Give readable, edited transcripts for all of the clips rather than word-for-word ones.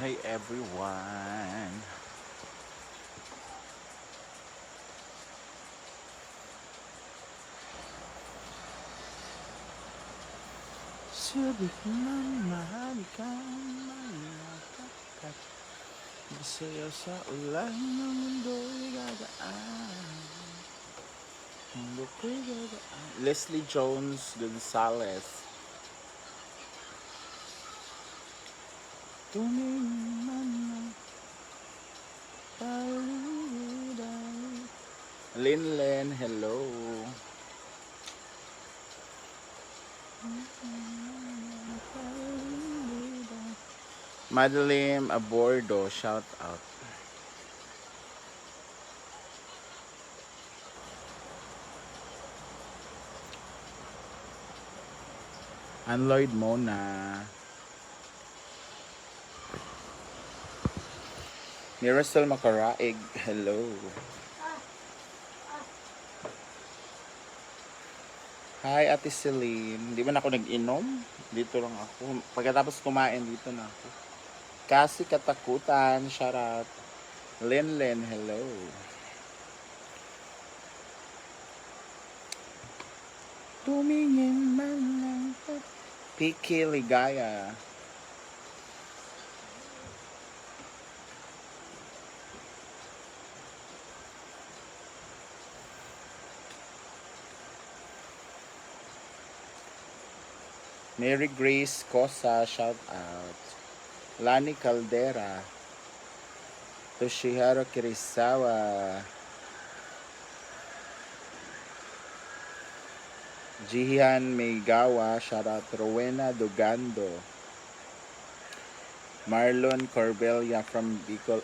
Hi everyone. Sabi ko man mahal ka, mayakap. Masaya sa ulan ng mundo'y gagaan. Mundo ko'y gagaan. Leslie Jones Gonzalez. Tumingin man ng paligid. Linlen, hello. Madeline Abordo, shout out. Lloyd Mona. Mirasol Macaraig, hello. Hi Ate Celine, di ba na ako nag-inom? Dito lang ako. Pagkatapos kumain, dito na ako. Kasi katakutan, shout Linlen, hello. Tumingin man lang. Piki Ligaya. Mary Grace Cosa, shout out. Lani Caldera. Toshihiro Kirisawa. Jihan Maygawa, shout out. Rowena Dugando. Marlon Corbelia from Bicol.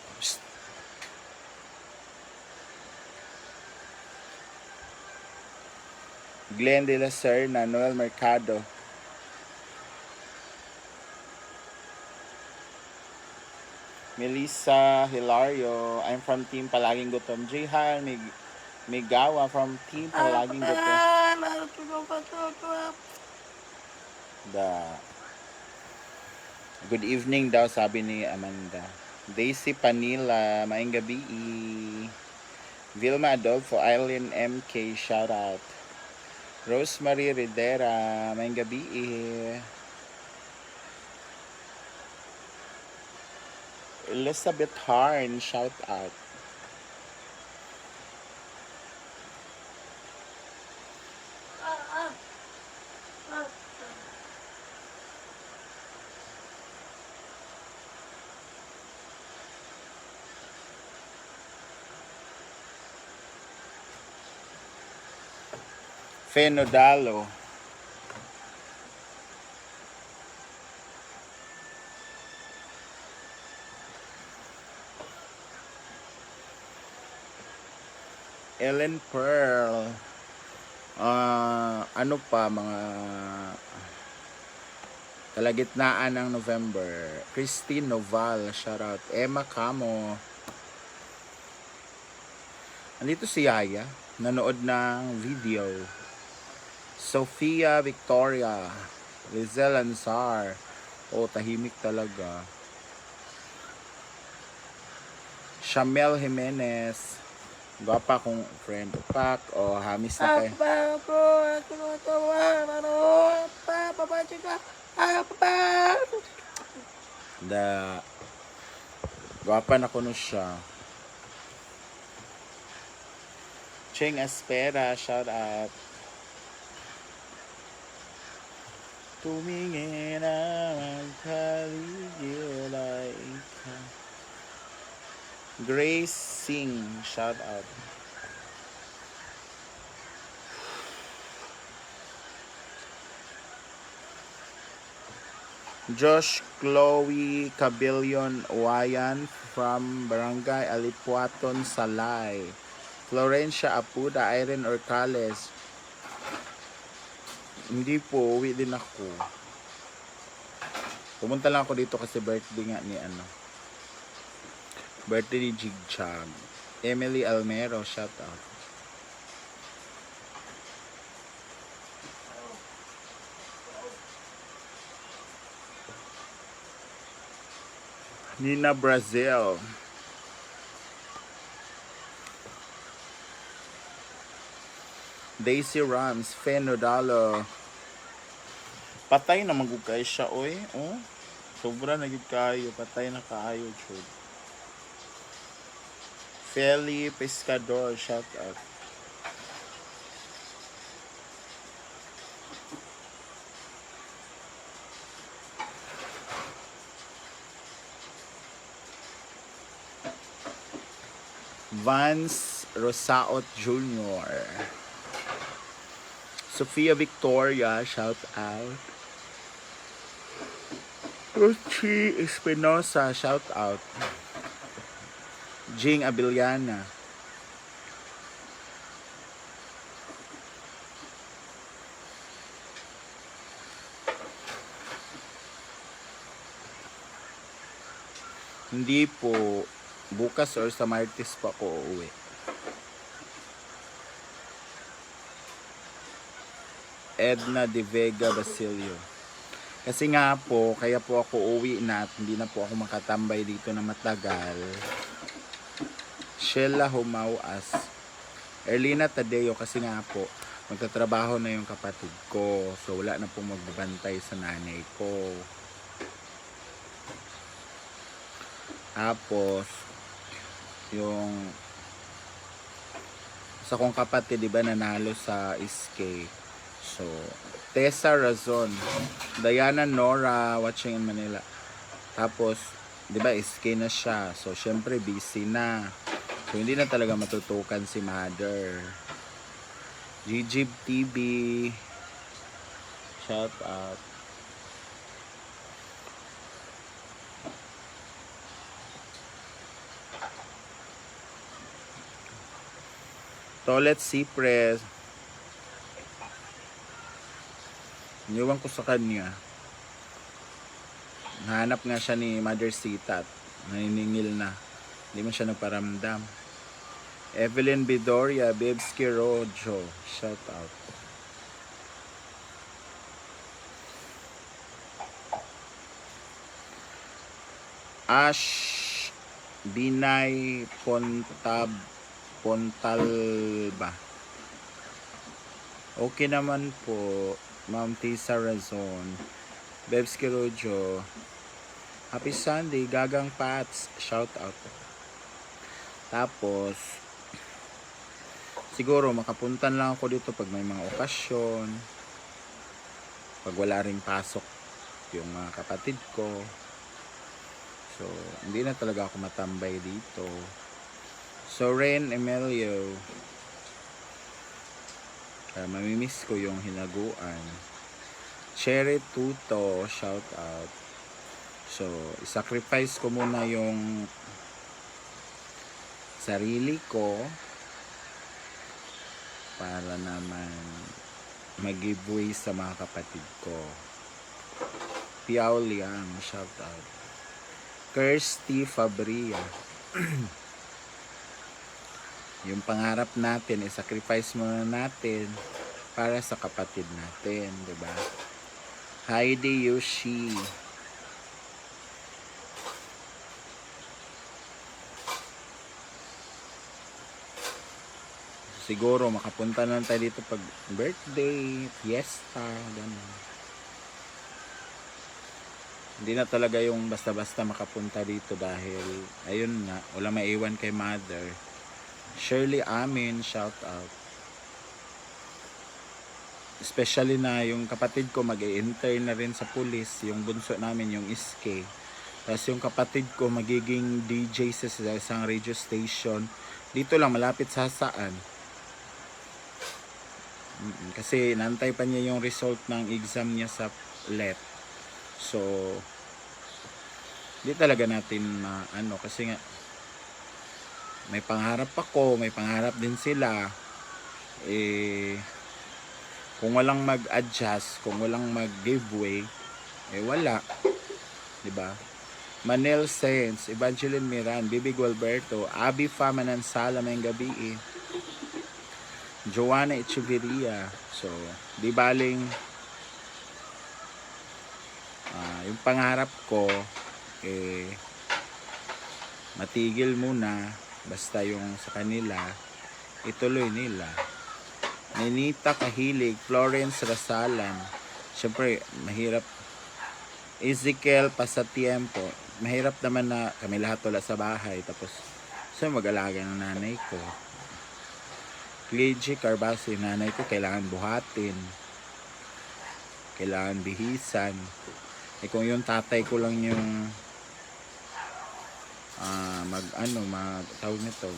Glenn De La Serna, Noel Mercado. Melissa Hilario, I'm from Team Palaging Gutom. Jihan Migawa from Team Palaging Gutom. Good evening daw, sabi ni Amanda. Daisy Panila, maing gabi. Vilma Adolfo, Eileen MK, shout out. Rosemary Ridera, maing gabi. Elizabeth Harn, shout out. Fenodalo. Ellen Pearl. Ano pa mga kalagitnaan ng November. Christine Noval, shout out. Emma Camo. Andito si Yaya, nanood ng video. Sofia Victoria. Lizelle Ansar. Oh, tahimik talaga. Shamel Jimenez. Gwapa kong friend. Pak, o hamis na kayo. Gwapa na ko no siya. Cheng Espera, shout out. Tumingin ang paligid ay ikaw. Grace Singh, shout out. Josh Chloe Cabillon Wayan from Barangay Alipuaton, Salay. Florencia Apuda, Irene Orcales. Hindi po, uwi din ako. Pumunta lang ako dito kasi birthday nga ni birthday ni Jigchag. Emily Almero, shout out. Nina Brazil. Daisy Rams, Fenodalo. Patay na magugay siya, oy. Oh, sobra na gid kayo. Patay na kaayo, chud. Feli Pescador, shout out. Vance Rosaot Jr. Sofia Victoria, shout out. Ruchi Espinosa, shout out. Jing Abiliana. Hindi po, bukas or sa Martes pa ako uuwi. Edna De Vega Basilio. Kasi nga po, kaya po ako uwi na at hindi na po ako makatambay dito na matagal. Sheila Humauas. Erlina Tadeo, kasi nga po, magtatrabaho na yung kapatid ko. So wala na pong magbabantay sa nanay ko. Tapos, yung sa kong kapatid, di ba, nanalo sa SK. So, Tessa Razon, Diana Nora, watching in Manila. Tapos, di ba, SK na siya. So, syempre, busy na. So, hindi na talaga matutukan si mother. Gigib TV, shout out. Toilet Cypress. Iniwan ko sa kanya. Nahanap nga siya ni Mother Sita at naniningil na. Hindi man siya nagparamdam. Evelyn Bidoria, Bebski Rojo, shout out. Ash Binay Pontalba. Okay naman po, Ma'am Tisa Razon. Bebski Rojo. Happy Sunday, Gagang Pats. Shout out. Tapos, siguro makapuntan lang ako dito pag may mga okasyon. Pag wala ring pasok yung mga kapatid ko. So, hindi na talaga ako matambay dito. So, Ren Emilio. Mamimiss ko yung hinaguan. Cherry Tuto, shout out. So, sacrifice ko muna yung sarili ko para naman mag-giveaway sa mga kapatid ko. Piao Liang, shout out. Kirsty Fabria. Yung pangarap natin, sacrifice muna natin para sa kapatid natin, di ba? Heidi Yoshi. Siguro makapunta na tayo dito pag birthday, fiesta, gano'n. Hindi na talaga yung basta-basta makapunta dito dahil ayun nga, wala maiwan kay mother. Shirley Amin, shout out. Especially na yung kapatid ko mag-i-enter na rin sa pulis, yung bunso namin, yung SK. Tapos yung kapatid ko magiging DJ sa isang radio station. Dito lang, malapit sa Saan. Kasi nantay pa niya yung result ng exam niya sa LET. So, di talaga natin kasi nga may pangarap ako, may pangarap din sila. Kung walang mag-adjust, kung walang mag-giveaway, wala. 'Di ba? Manel Sainz, Evangeline Miran, Bibi Gualberto, Abi Fa Manansala may gabi. Joanna Echeverria. So, di baling yung pangarap ko matigil muna, basta yung sa kanila ituloy nila. Ninita Kahilig, Florence Rasalan, syempre mahirap. Ezekiel Pasatiempo, mahirap naman na kami lahat wala sa bahay, tapos so mag-alaga ng nanay ko. Clegy Carbasi, nanay ko kailangan buhatin, kailangan bihisan. Kung yung tatay ko lang yung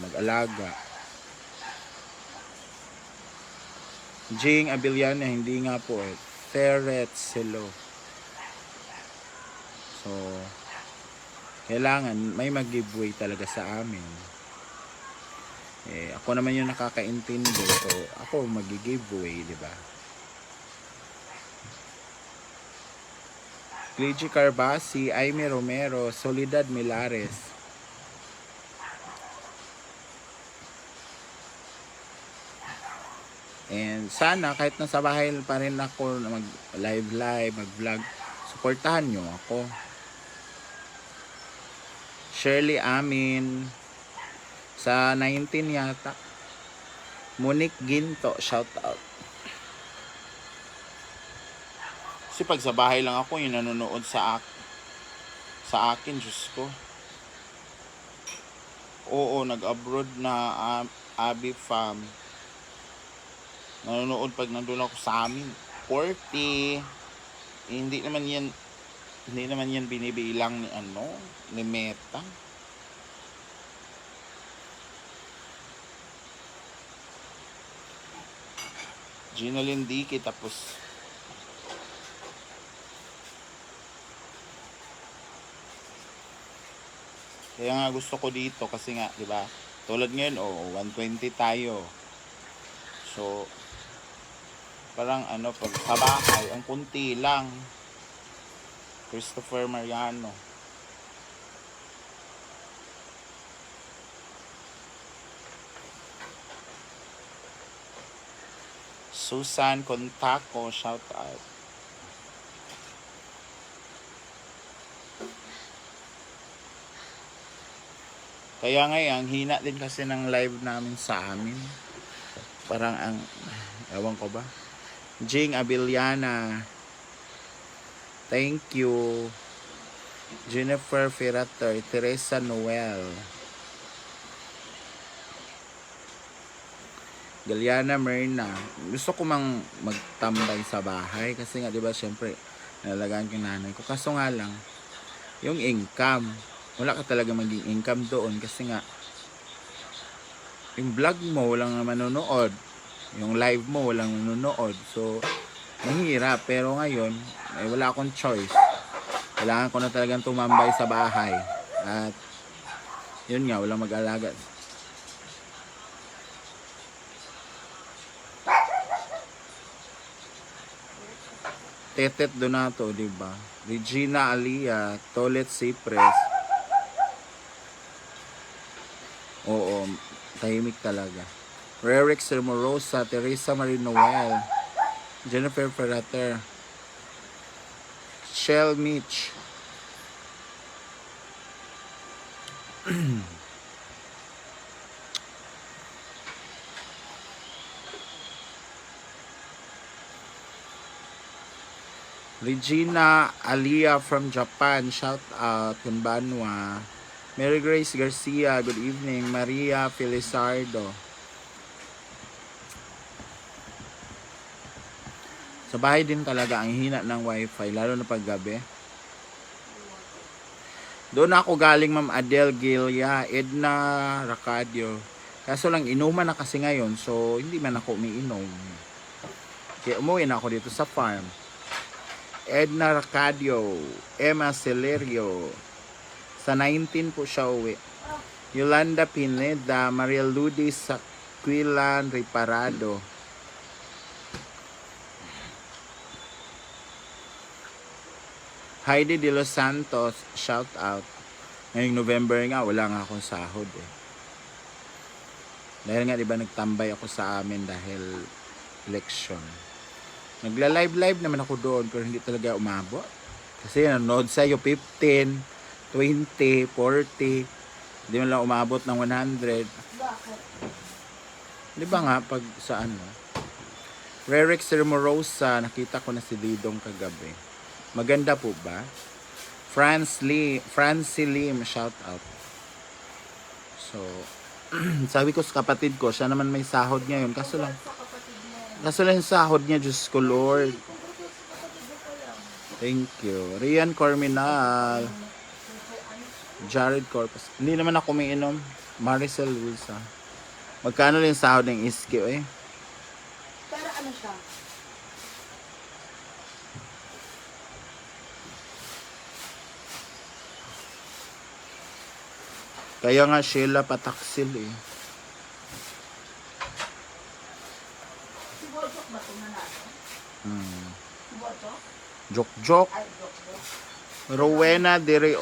mag-alaga. Jing Abiliana, hindi nga po Teret Silo. So, kailangan may mag-giveaway talaga sa amin. Ako naman yung nakakaintindi. So, ako mag-giveaway, di ba? Clegy Carbasi, Aimee Romero, Soledad Milares. And sana kahit nasa bahay pa rin ako mag-live, mag-vlog, suportahan nyo ako. Shirley Amin, sa 19 yata. Monique Ginto, shout out. Kasi pag sa bahay lang ako, yung nanonood sa akin, Diyos ko. Oo, nag-abroad na Abi Fam. Nanonood pag nandun ako sa amin. 40. Hindi naman yan binibilang ni Meta. Gina Lindiki, tapos kaya nga gusto ko dito kasi nga, di ba? Tulad ngayon, 120 tayo. So, parang pag sa bahay, ang kunti lang. Christopher Mariano. Susan Contaco, shout out. Kaya ngayon, hina din kasi ng live namin sa amin. Parang ewan ko ba? Jing Abiliana, thank you. Jennifer Ferrater, Teresa Noel, Galiana Merna. Gusto ko magtambay sa bahay kasi nga 'di ba, syempre nalagaan ko yung nanay ko. Kaso nga lang yung income, wala ka talaga maging income doon kasi nga yung vlog mo walang manonood, yung live mo walang nanonood. So, mahirap. Pero ngayon, wala akong choice. Kailangan ko na talagang tumambay sa bahay. At, yun nga, walang mag-alaga. Tetet Donato, diba? Regina Alia, Tolet Cypress. Oo, tahimik talaga. Rerix Remorosa, Teresa Marie Noel, Jennifer Ferrater, Shell Mitch, Regina Alia from Japan, shout out. Kunbanwa. Mary Grace Garcia, good evening. Maria Felizardo. Sa bahay din talaga ang hina ng wifi, lalo na pag gabi. Doon ako galing, Ma'am Adele Gilia, Edna Racadio. Kaso lang inuman na kasi ngayon, so hindi man ako umiinom. Kaya umuwi na ako dito sa farm. Edna Racadio, Emma Celerio. Sa 19 po siya uwi. Yolanda Pineda, Maria Ludis Saquilan Reparado. Heidi De Los Santos, shout out. Ngayong November nga, wala nga akong sahod Dahil nga, diba, nagtambay ako sa amin dahil election. Nagla-live naman ako doon, pero hindi talaga umabot. Kasi nanonood sa'yo 15, 20, 40. Di man lang umabot ng 100. Bakit? Di ba nga, pag sa ano? Rerex Remorosa, nakita ko na si Didong kagabi. Maganda po ba? Francie Lim, shout out. So, sabi ko sa kapatid ko, siya naman may sahod ngayon. Kaso lang, Sa kapatid mo. yung sahod niya, Diyos ko Lord. Congrats sa kapatid mo pa lang. Thank you. Rian Corminal, Jared Corpus. Hindi naman ako umiinom. Maricel Wilsa. Magkano lang yung sahod ng iskyo eh? Pero ano siya? Kaya nga Sheila pataksil eh. Si Bojok ba ito nanalo? Si Bojok? Jok-jok. Ay, Bojok. Rowena Dere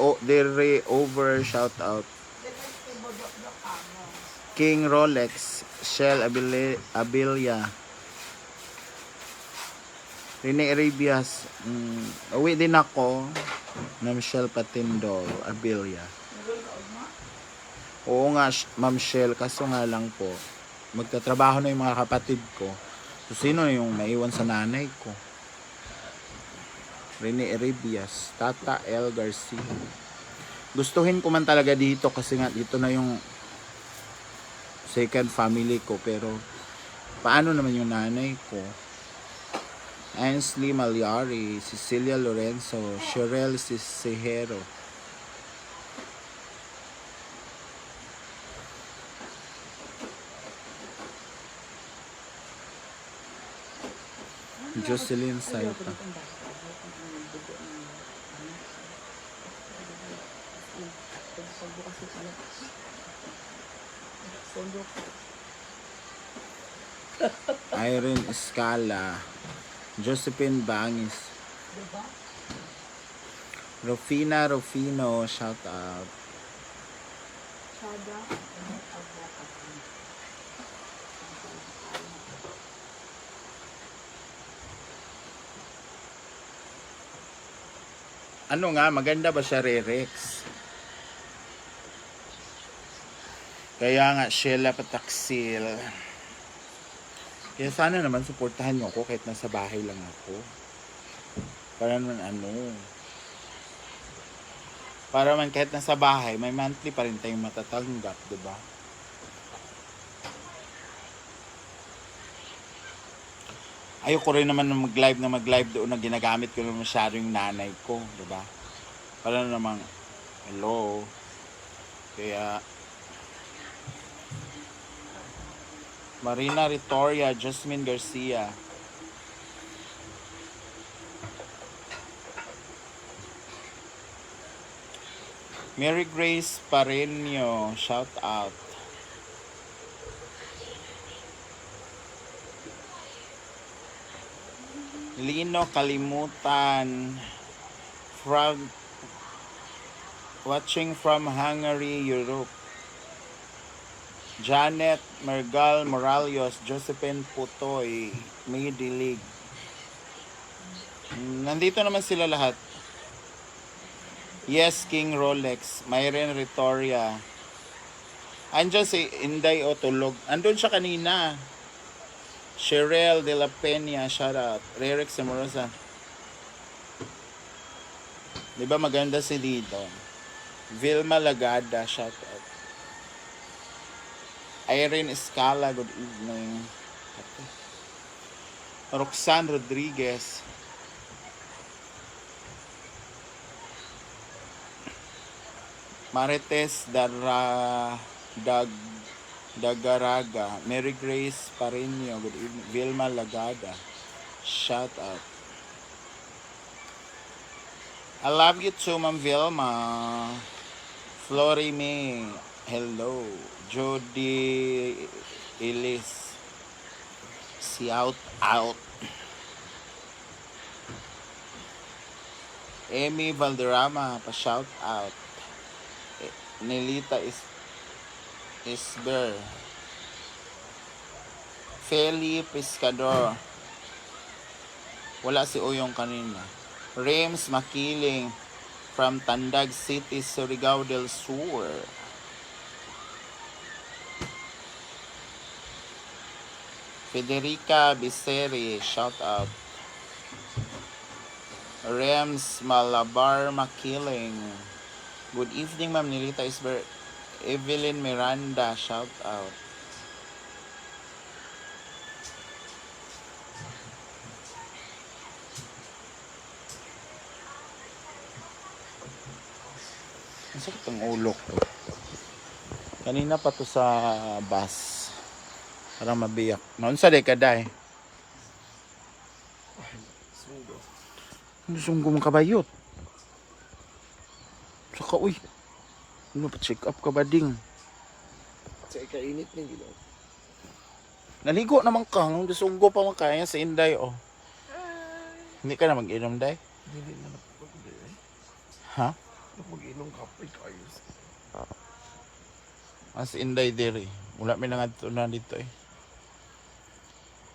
over shout out. Depende kay Bojok Amo. King Rolex, Shell Abilia. Rene Arabias. Uwi din ako na Michelle Patindo, Abilia. Nagawin ka mo? Oo nga, Ma'am Shell, kaso nga lang po, magtatrabaho na yung mga kapatid ko. So, sino yung naiwan sa nanay ko? Rene Arabias, Tata L. Garcia. Gustuhin ko man talaga dito kasi nga dito na yung second family ko. Pero, paano naman yung nanay ko? Ainsley Malyari, Cecilia Lorenzo, Cheryl Sisehero. Jocelyn Saita. Irene Escala, Josephine Bangis, Diba? Rufino, shout out. Sada. Ano nga, maganda ba siya, Rerex? Kaya nga, Sheila Pataksil. Kaya sana naman suportahan niyo ako kahit nasa bahay lang ako. Para naman para man kahit nasa bahay, may monthly pa rin tayong matatanggap, di ba? Ayoko rin naman na mag-live doon na ginagamit ko na masyado yung nanay ko, di ba? Para namang, hello. Kaya, Marina Ritoria, Jasmine Garcia. Mary Grace Pareño, shout out. Lino Kalimutan, watching from Hungary, Europe. Janet Mergal Moralios, Josephine Putoy, May Dilig. Nandito naman sila lahat. Yes, King Rolex, Myren Ritoria. Andiyan si Inday Otulog. Andun siya kanina. Cheryl De La Peña, shout out. Rerex Amorosa. Di ba maganda si Dito? Vilma Lagada, shout out. Irene Escala, good evening. Roxanne Rodriguez. Marites Dagaraga, Mary Grace Pareño, good evening. Vilma Lagada, shout out. I love you too, Ma'am Vilma. Flory May, hello. Jody Ellis, shout out. Amy Valderrama, pa-shout out. Nelita Isber. Feli Pescador. Wala si Uyong kanina. Rames Makiling from Tandag City, Surigao del Sur. Federica Biseri, shout out. Rems Malabar Makiling. Good evening, Ma'am Nilita Isber. Evelyn Miranda, shout out. Ang sakit ang ulo ko. Kanina pa to sa bus. Parang mabiyak. Noon sa dekaday. Ano sunggo mong kabayot? Saka, uy. Ano pa check up ka ba ding? Sa ikainit na gino. Naligo naman ka. Nung sunggo pa man kaya sa Inday, oh. Hindi ka na mag-inom, Day? Hindi na napapagod eh. Ha? Mag-inom kape kayo. As Inday diri. Wala may nangadto na dito eh.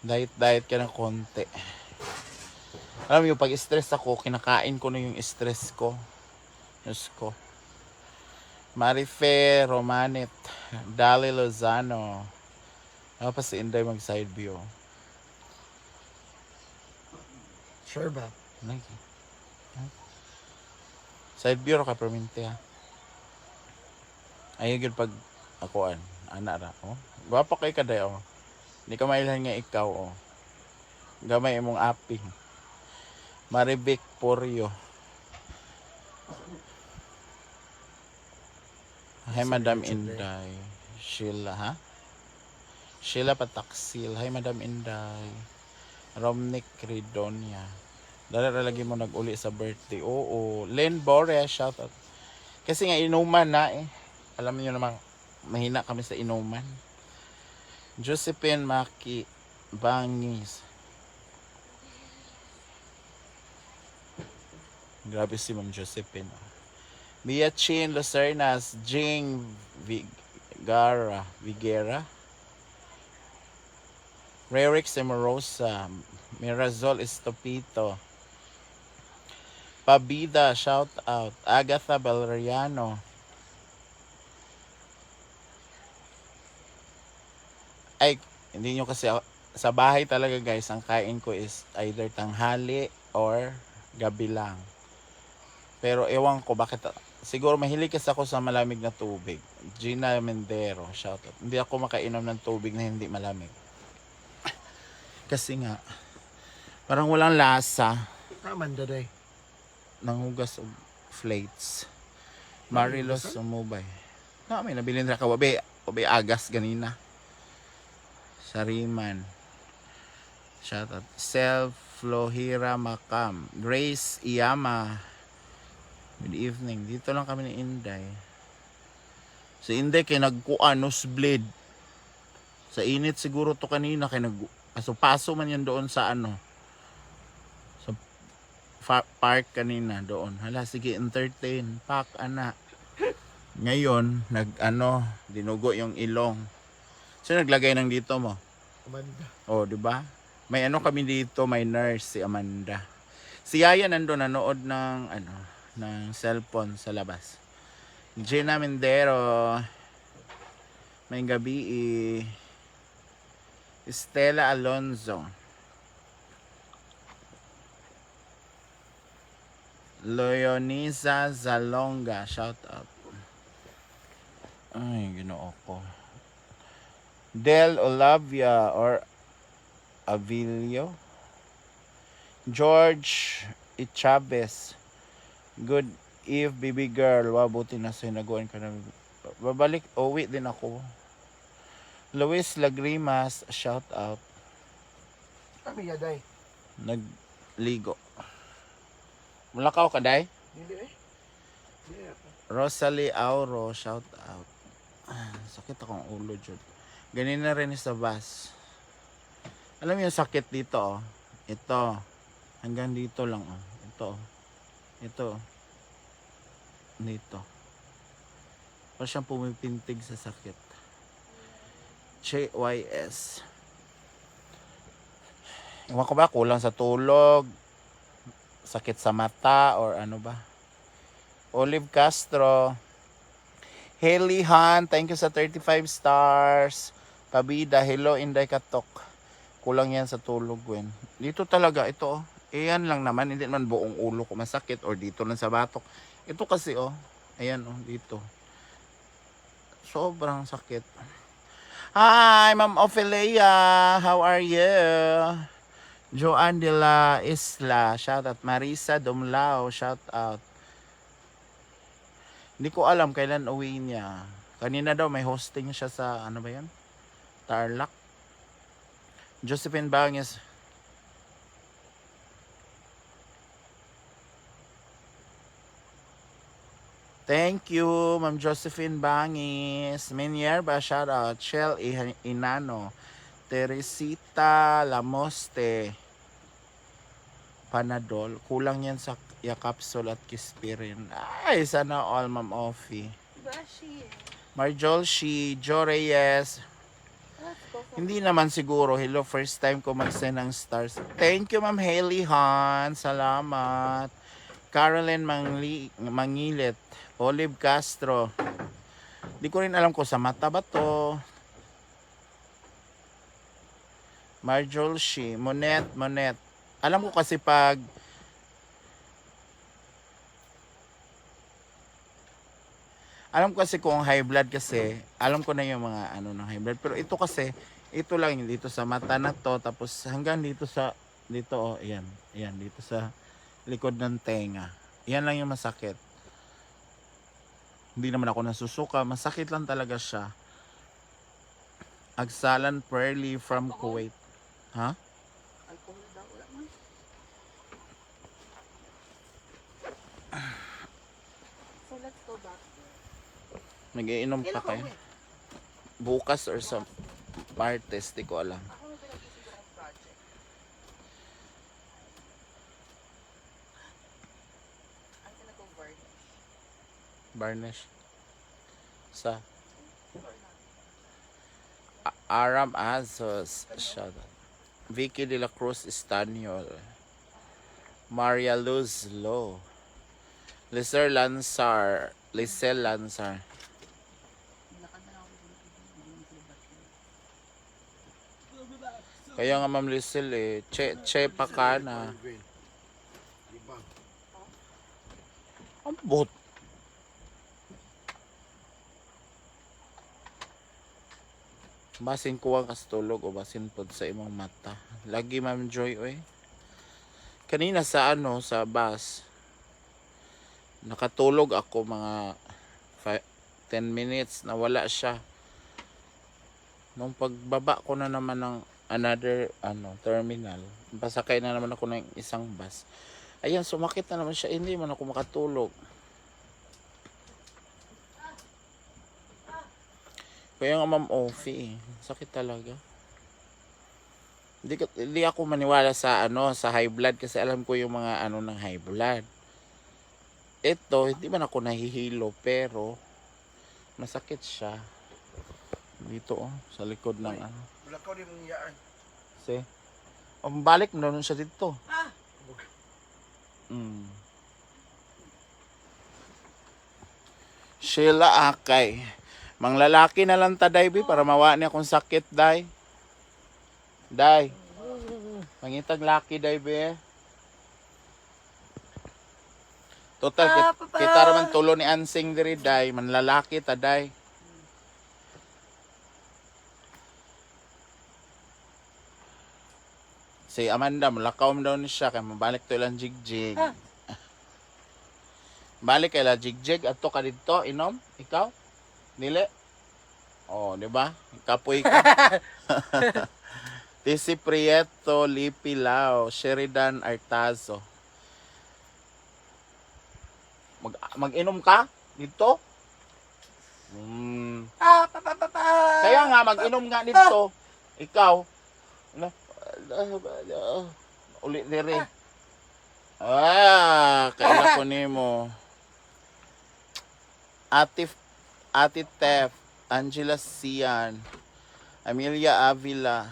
Diet ka ng konti. Alam mo yung pag-stress ako, kinakain ko na yung stress ko. Diyos ko. Marife Romanet, Dali Lozano. Ano pa si Inday mag-side view? Sure ba? Nike. Side view ka perminte ha. Ayun yun pag akuan. Ana ra. Oh. Gwapa kay kaday oh. Hindi ka mailan nga ikaw oh. Gamay imong aping. Maribek Poryo. Hi Madam Inday. Sheila ha? Sheila Pataksil. Hi Madam Inday. Romnick Ridonia. Dala lagi mo nag-uli sa birthday. Oo. Len Bore, shout out. Kasi nga inuman na eh. Alam niyo naman, mahina kami sa inuman. Josephine Maki Bangis. Grabe si Ma'am Josephine. Mia Chin Lucernas, Jing Vigera. Rerix Emorosa, Mirazol Estopito. Pabida, shout out. Agatha Valeriano. Ay, hindi nyo kasi sa bahay talaga guys, ang kain ko is either tanghali or gabi lang. Pero ewan ko bakit, siguro mahilig kasi ako sa malamig na tubig. Gina Mendero, shout out. Hindi ako makainom ng tubig na hindi malamig. Kasi nga, parang walang lasa. Amanda day. Nanghugas og flakes. Marilos Sumubay. Na may nabilin ra ka wabe agas ganina. Sariman. Shout out. Self Flohira Makam. Grace Iyama. Good evening. Dito lang kami ni Inday. Si Inday kay nagkuan nosebleed. Sa init siguro to kanina kay paso man yan doon sa ano. Park kanina doon. Hala, sige, entertain. Pak, ana. Ngayon, dinugo yung ilong. So, naglagay ng dito mo? Amanda. Oh, di ba? May ano kami dito, may nurse, si Amanda. Si Yaya nandun, nanood ng cellphone sa labas. Gina Mendero. May gabi, Estela Alonzo. Leonisa Zalonga, shout out. Ay, ginoo ko. Del Olavia or Avilio. George Chavez. Good eve, baby girl. Wow, buti na sinaguan ka na. Babalik, uwi din ako. Luis Lagrimas, shout out. Kami yaday. Nagligo. Mulakaw ka, day? Hindi eh. Yeah. Rosalie Auro, shout out. Sakit akong ulo, Jud. Ganina rin sa bus. Alam mo yung sakit dito, oh. Ito. Hanggang dito lang, oh. Ito. Ito. Dito. Parang siyang pumipintig sa sakit. JYS. Ewan ko ba, kulang sa tulog, sakit sa mata, or ano ba? Olive Castro. Haley Han, thank you sa 35 stars. Pabida, hello Inday Katok. Kulang yan sa tulog, Gwen. Dito talaga, ito, oh. Ayan lang naman, hindi naman buong ulo ko masakit or dito lang sa batok. Ito kasi, oh. Ayan, oh, dito. Sobrang sakit. Hi, Ma'am Ophelia. How are you? Joanne de la Isla. Shout out. Marisa Dumlao. Shout out. Hindi ko alam kailan uwi niya. Kanina daw may hosting siya sa, ano ba yan? Tarlac. Josephine Bangis. Thank you, Ma'am Josephine Bangis. Minyerba, shout out. Shell Inano. Teresita Lamoste. Panadol. Kulang yan sa Capsule at Kispirin. Ay, sana all, Ma'am Offie. Bashi. Marjol Shi, Jo Reyes. Hindi naman siguro. Hello, first time ko mag-send ng stars. Thank you, Ma'am Hailey Han. Salamat. Caroline Mangilit. Olive Castro. Di ko rin alam ko sa mata ba to. Marjol Shi. Monet. Alam ko kasi pag kung high blood kasi, alam ko na yung mga ano ng high blood. Pero ito kasi, ito lang yung dito sa mata na to, tapos hanggang dito oh, ayan, dito sa likod ng tenga. Yan lang yung masakit. Hindi naman ako nasusuka, masakit lang talaga siya. Agsalan Pearly from Kuwait. Ha? Alcohol daw. Wala man. So let's go back. Nag-iinom pa kayo? Bukas or sa Martes, di ko alam. Ako may pinag-isip ng project. Ang pinag-varnish. Varnish. Sa Aram Azos. Shout out. Vicky de la Cruz Estaniol. Maria Luz Lo. Lisel Lansar. Kaya nga Ma'am Lisel che pa ka na. Diba? Ang bot. Basin ko ang kastulog o basin pod sa imong mata. Lagi Ma'am Joy oy. Kanina sa sa bus. Nakatulog ako mga 10 minutes na wala siya. Nung pagbaba ko na naman ng another terminal, pasakay na naman ako ng isang bus. Ayan, sumakit na naman siya. Hindi man ako makatulog. Kaya nga Ma'am Offie, sakit talaga. Hindi ako maniwala sa sa high blood kasi alam ko yung mga ng high blood. Ito, hindi man ako nahihilo pero masakit siya. Dito sa likod ng Wala ka rin mong yaan. See? Balik mo na siya dito. Sheila Akay. Manglalaki na lang ta, Dai, para mawa niya kung sakit, Dai. Dai. Mangitag laki, Dai, be. Total, kita raman tulo ni Ansing diri, Dai. Manlalaki ta, Dai. Si Amanda, malakaw mo daw ni siya, kaya mabalik to ilang jigjig. Balik kay la jigjig, ato ka dito, inom, ikaw? Dili? Oh, di ba? Kapoy ka. Tisi Prieto, Lipi Lao, Sheridan Artazo. Mag-inom ka dito? Kaya nga, mag-inom nga dito. Ikaw. Uli dire. Kaila ko nimo. Ate Tef, Angela Sian, Amelia Avila.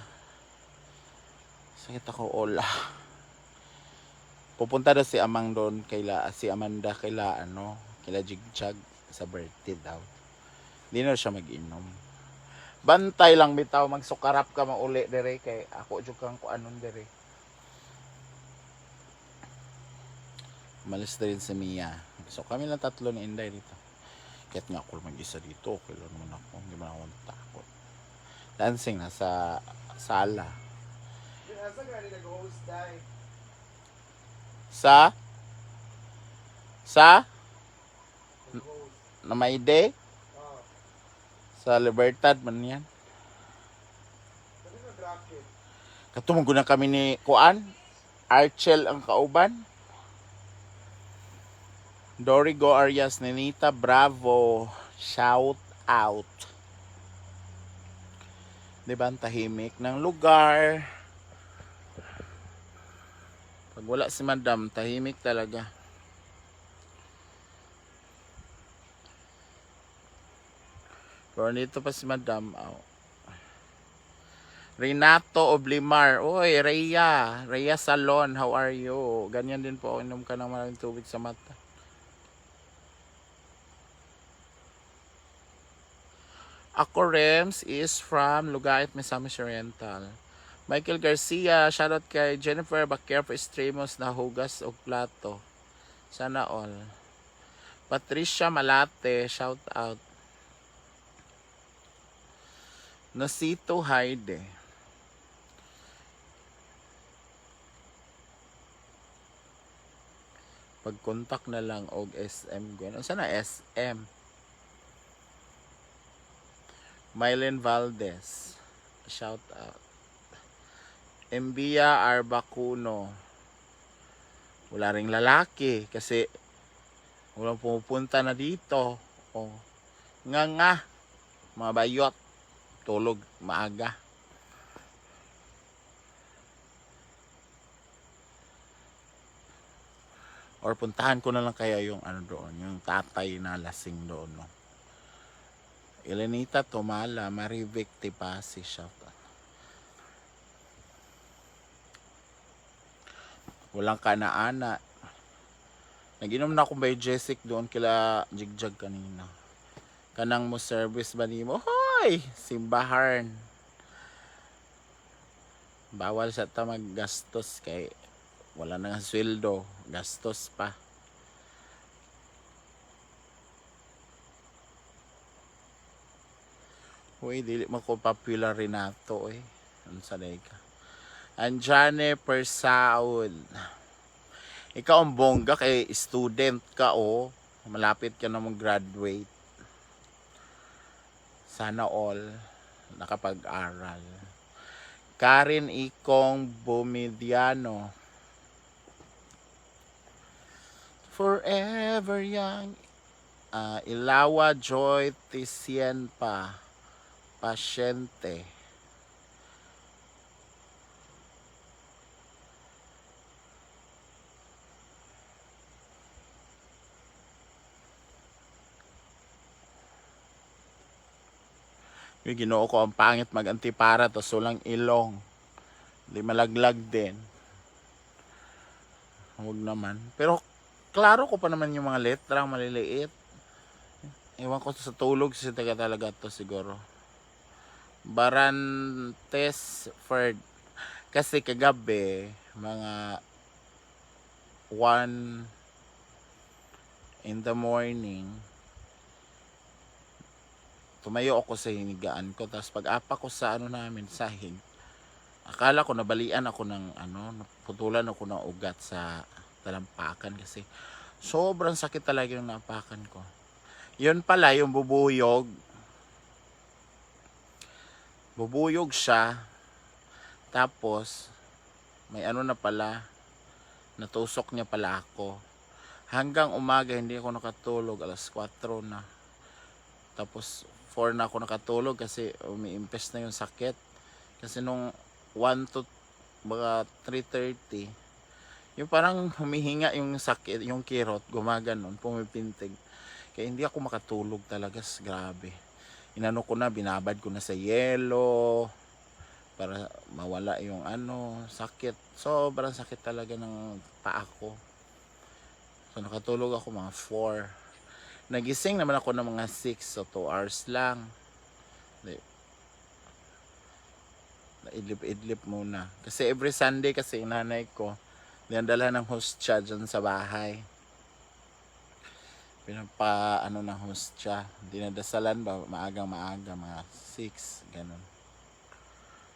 Sakit ako, Ola. Pupunta daw si Amang doon, si Amanda, kaila Jigjag sa birthday daw. Hindi na siya mag-inom. Bantay lang bitaw, magsukarap ka mauli dire kay ako jud kang kuanon dire. Malis din si Mia. So kami lang tatlo ni Inday dito. Kahit nga ako mag-isa dito, okay lang naman ako, hindi man ako takot. Dancing na sa sala. Asa ka rin nag-host dahil? Sa Nag-host. na may day Oh. sa Libertad man yan. Ano na bracket? Katumog na kami ni Kuan. Archel ang kauban. Dorigo Arias, Nenita Bravo, shout out. Diba ang tahimik ng lugar? Pag wala si Madam, tahimik talaga. Pero dito pa si Madam. Oh. Renato Oblimar. Oy, Rhea. Rhea Salon, how are you? Ganyan din po, inom ka ng maraming tubig sa mata. Ako Rems is from Lugait, Misamis Oriental. Michael Garcia, shoutout kay Jennifer Baquer Estremos na hugas o plato. Sana all. Patricia Malate, shout out. Nosito Haide. Pag-contact na lang og SM gwen. Sana SM. Mylene Valdez. Shout out. Embia Arbacuno. Wala ring lalaki kasi walang pumupunta na dito. Oh. Nga. Mga bayot. Tulog maaga. Or puntahan ko na lang kaya yung ano doon, yung tatay na lasing doon, no. Elenita Tomala, Marivic Tipasi, shout out. Walang kana-ana. Nag-inom na ako by Jessic doon kila Jigjag kanina. Kanang mo service ba ni mo? Hoy! Simbahan. Bawal sa ta maggastos kay wala na nga sweldo. Gastos pa. Uy, dili mo ko popular Renato eh. Ano sa ka? Anjane Persaud. Ikaw ang bongga kay student ka oh. Malapit ka na mag-graduate. Sana all nakapag-aral. Karen Ikong Bumidiano. Forever young. Ilawa Joy Tisienpa. Pasyente. Yung Ginoo ko ang pangit mag-antipara to sulang ilong. Hindi malaglag din. Huwag naman. Pero klaro ko pa naman yung mga letrang maliliit. Ewan ko sa tulog kasi talaga to siguro. Barantes Ferd. Kasi kagabi mga 1 in the morning tumayo ako sa hinigaan ko, tapos pag-apa ko sa ano namin, sahig, akala ko nabalian ako ng ano, naputulan ako ng ugat sa talampakan kasi sobrang sakit talaga yung napakan ko. Yun pala yung bubuyog siya, tapos may ano na pala, natusok niya pala ako. Hanggang umaga hindi ako nakatulog, alas 4 na. Tapos 4 na ako nakatulog kasi umiimpes na yung sakit. Kasi nung 1 to baka 3:30, yung parang humihinga yung sakit, yung kirot, gumaganon, pumipintig. Kaya hindi ako makatulog talaga, grabe. Inano ko na, binabad ko na sa yelo para mawala yung ano, sakit. Sobrang sakit talaga ng paa ko. So nakatulog ako mga 4. Nagising naman ako ng mga 6, so 2 hours lang. Idlip-idlip muna. Kasi every Sunday kasi yung nanay ko, dinadala ng hostya dyan sa bahay. Pinapa ano ng hostya. Dinadasalan ba maagang maaga, mga 6, ganun.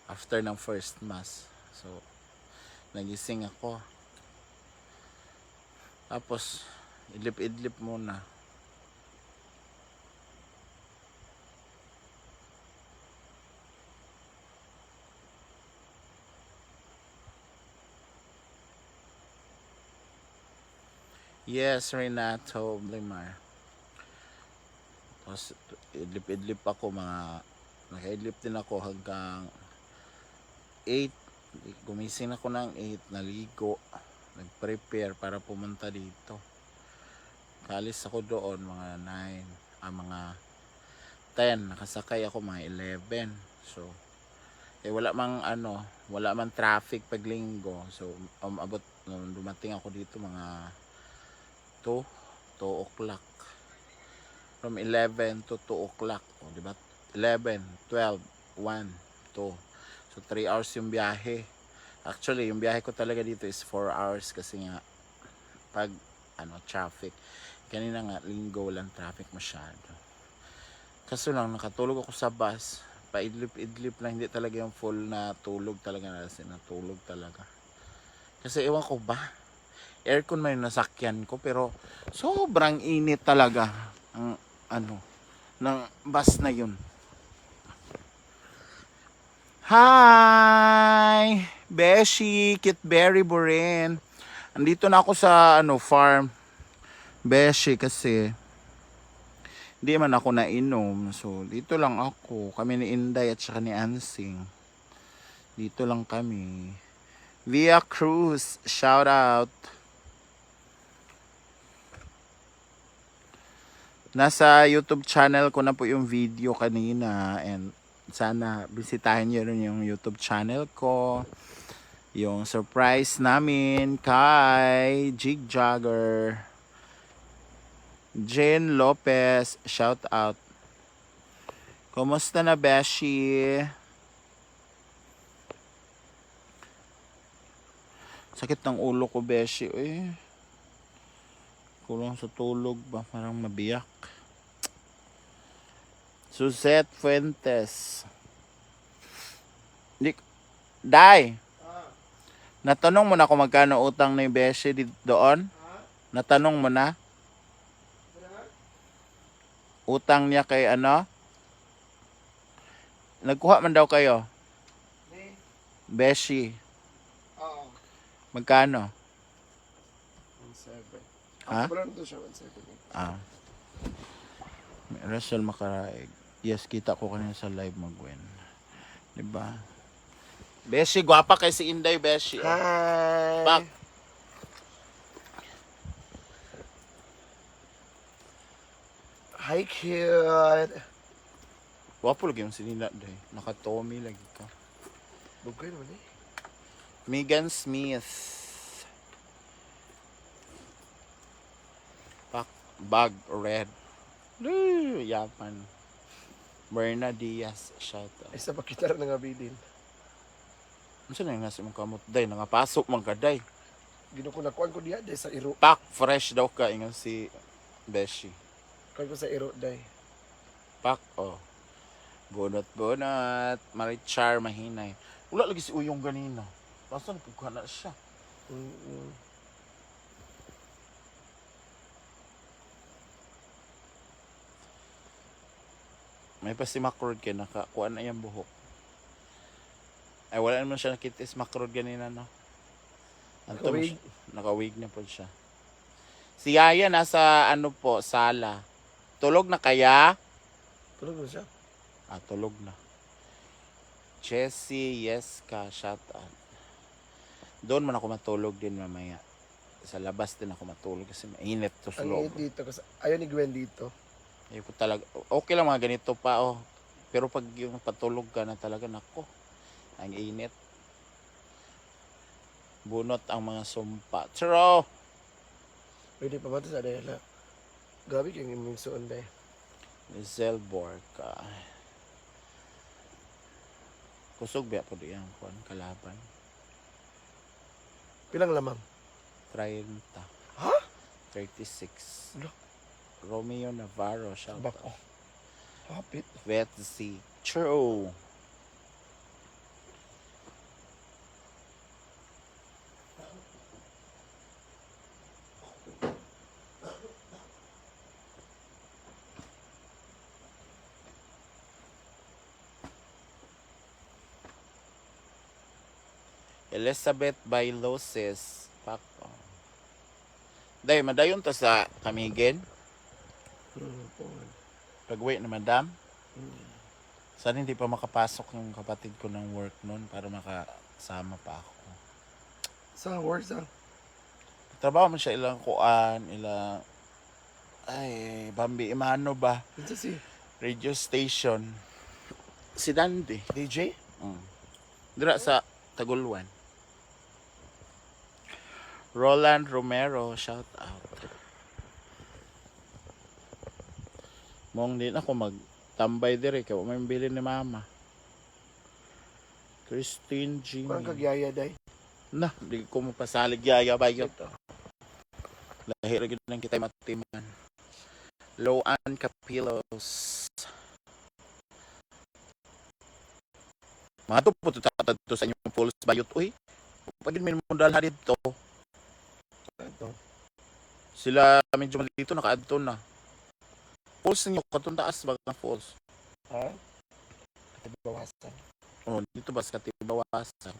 After ng first mass. So, nagising ako. Tapos, idlip-idlip muna. Yes, Renato Blimar. Tapos, idlip-idlip ako, nakaidlip din ako hanggang 8. Gumising ako ng 8, naligo, nag-prepare para pumunta dito. Kalis ako doon mga 9, mga 10, nakasakay ako mga 11. So, wala mang traffic pag linggo. So, abot nung dumating ako dito mga 2 o'clock. From 11 to 2 o'clock. O, diba? 11, 12, 1, 2. So, 3 hours yung biyahe. Actually, yung biyahe ko talaga dito is 4 hours kasi nga pag traffic. Kanina nga, linggo, walang traffic masyado. Kaso lang, nakatulog ako sa bus. Paidlip-idlip lang, hindi talaga yung full na tulog talaga. Natulog talaga. Kasi ewan ko ba, aircon man yung nasakyan ko, pero sobrang init talaga ang ng bus na yun. Hi! Beshi, Kitberry Burin. Andito na ako sa farm. Beshi kasi hindi man ako nainom. So, dito lang ako. Kami ni Inday at saka ni Ansing. Dito lang kami. Via Cruz, shout out. Nasa YouTube channel ko na po yung video kanina, and sana bisitahin nyo rin yung YouTube channel ko. Yung surprise namin kay Jig Jagger. Jane Lopez, shout out. Kumusta na, Beshi? Sakit ng ulo ko, Beshi. Kulang sa tulog ba? Parang mabiyak. Suzette Fuentes. Day! Natanong mo na kung magkano utang ni Beshi doon? Natanong mo na? Utang niya kay Nagkuha man daw kayo? Beshi. Oo. Magkano? 1.7. Ha? Wala na siya, 1.7. Russell Makaraig. Yes, kita ko kanina sa live mag-win. Diba? Beshi, gwapa kay si Inday, Beshi. Hi! Back. Hi, cute! Gwapo lagi yung sinila, day. Naka-Tommy lagi ka. Bugay naman eh. Megan Smith. Bag red. Yaman. Berna Diaz, shout out. Ay, sa pakitar na nga bilin. Ano siya na nasa mong kamot, day? Nangapasok mang kaday. Ginukunakuan ko diya, day sa iro. Pak, fresh daw ka, ingon si Beshi. Kuan ko sa iro, day. Pak, bunot-bunot. Marichar, mahinay. Wala lagi si Uyong ganina. Basta nagpugka na siya. May pa si Macrod kaya nakakuha na yung buhok. Ay, wala naman siya nakita si Macrod ganina, no? Nakawig. Nakawig na po siya. Si Yaya nasa sala. Tulog na kaya? Tulog na siya. Tulog na. Jessie, yes ka, shout out. Doon man ako matulog din mamaya. Sa labas din ako matulog kasi mainit to sa Ang loob. init dito, kasi ayaw ni Gwen dito. Ayun ko talaga. Okay lang mga ganito pa, Pero pag yung patulog ka na talaga, nako. Ang init. Bunot ang mga sumpa. Charo! Pwede pa ba ito sa Adela? Gabi kayong imong suon, day. Lizelle Borca. Kusog ba po di ang kuan kalaban. Pilang lamang? 30. Ha? 36. Ano? Romeo Navarro, shout out. Bako. Hapit. Betsy. True. Elizabeth Bailosis. Pak. Day, madayon ta sa Kamigin. Po. Pag-uwi na madam. Hmm. Sana hindi pa makapasok yung kapatid ko ng work noon para makasama pa ako. Sa work sa? Trabaho man siya ilang kuan, ilang Bambi Imano ba? Ito si Radio station. Si Dandy. DJ? Dira sa Taguluan. Roland Romero, shout out. Mong din ako magtambay dire kay may bili ni mama. Christine Parang Jimmy. kagyaya day. Na, di ko mapasalig yaya ba yun. Ito. Lahi ra gyud nang kitay matiman. Loan Capilos. Mga to po to sa inyong pulse bayot uy. Pagin min mo dalha dito. Ito. Sila medyo malito nakaadto na. Pulse ninyo katong taas ba nga pulse. Ha? Ito bawasan. Oh, dito ba sa katibawasan.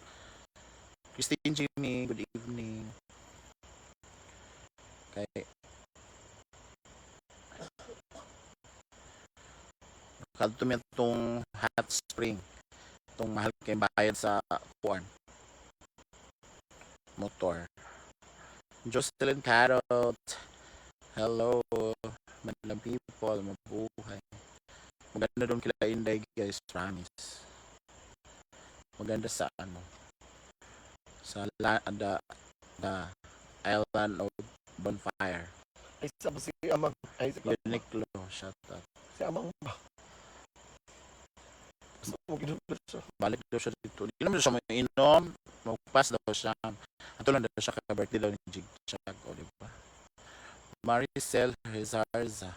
Christine Jimmy, good evening. Kay kadto mi tong hot spring. Tong mahal kay bayad sa kuan. Motor. Jocelyn Carrot. Hello. Madlang people, mabuhay. Maganda doon kila Inday guys, promise. Maganda sa ano. Sa the island of bonfire. Ay, sa si Amang. Ay, sa Uniqlo, shout out. si Amang ba? Gusto mo ginulat siya. Balik daw siya dito. Hindi naman siya mainom. Magpas daw siya. Ato lang daw siya ka-birthday daw ni Jig Chag. O, diba? Maricel Rezarza.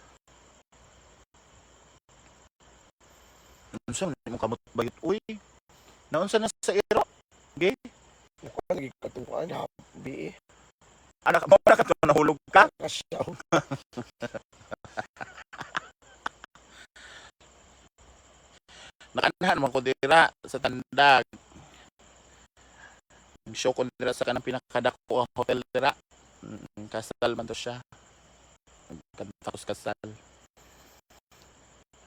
Naunsa mo kamot bayot? Uy! Naunsa na sa iro? Gay? Ako lagi katukuan ha. BE. Anak mo na ka nahulog ka? Kasyaw. Nakanahan mo ko dira sa tandag. Show ko dira sa kanang pinakadako ang hotel dira. Kasal man to siya. Tapos kasal.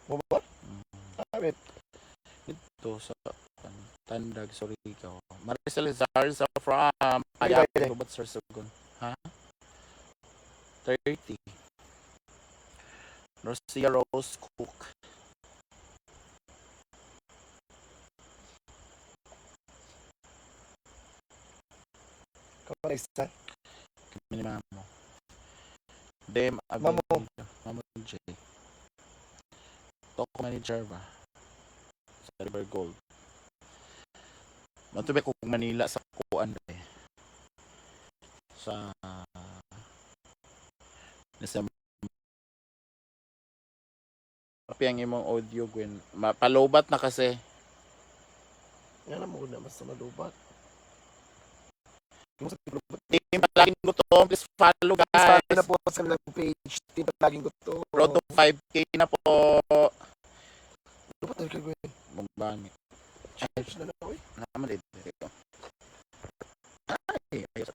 Mo ba? Abit. Ito sa tandag, sorry ikaw. Maricel Zarza from Ayapi, Lubat, Sorsogon. Ha? 30. Rosia Rose Cook. Kamay isa. Kami ni Mamo. Dem Mamo. Mamo J. Talk manager ba? Sa River Gold. Matubay ko Manila sa kuan eh. Sa December. Kapi ang imong audio Gwen. Mapalobat na kasi. Yan na muna mas sa malubat. Yung sa malubat. Team palaging gusto. Please follow Guys, guys. na po sa kanilang page. Team laging gusto. Road to 5K na po. Lupat na kagawin. Magbani. Charge na na. Uy. Naman dito. Ay, ayos.